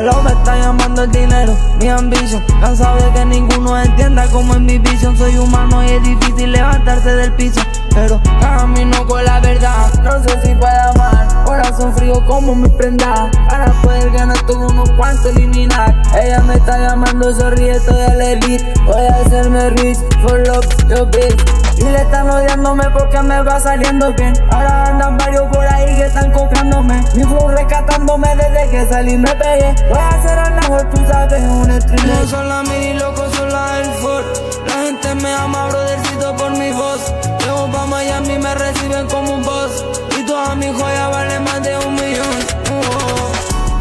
Aló, me está llamando el dinero, mi ambición. Cansado de que ninguno entienda cómo es mi visión. Soy humano y es difícil levantarse del piso, pero camino con la verdad. No sé si pueda amar, corazón frío como mi prenda. Para poder ganar todo unos cuantos eliminar. Ella me está llamando, se ríe toda la elite. Voy a hacerme rich, for love, yo bitch. Y le están odiándome porque me va saliendo bien. Ahora andan varios por ahí que están copiándome. Mi flow rescatándome desde que salí me pegué. Voy a hacer al mejor, tú sabes, un streamer. No son la mini, loco, son la del Ford. La gente me ama, brothercito, por mi voz. Llego pa' Miami, me reciben como un boss. Y todas mis joyas valen más de 1 millón.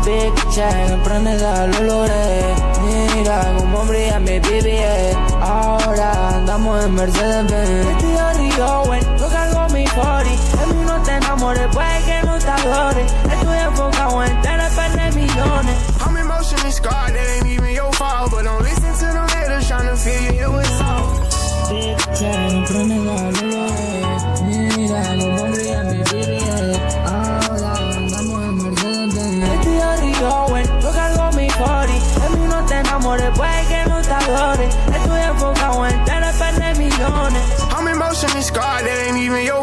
Big check, emprendedor, lo logré. Mira cómo brilla mi BBS. Ahora andamos en Mercedes-Benz. Estoy arriba, güey, yo cargo mi 40. De mí no te enamores, puede que no te adore. Estoy enfocado en tener perder millones. I'm emotionally scarred, that ain't even your fault. But don't listen to them haters tryna fill you here with salt. Big check, emprendedor, lo logré. Mira cómo brilla mi BBS. Ahora andamos en Mercedes-Benz. Estoy arriba, güey, yo cargo mi 40. De mí no te enamores, puede que no te adore. Estoy enfocado en tener perder millones. I'm emotionally scarred, that ain't even your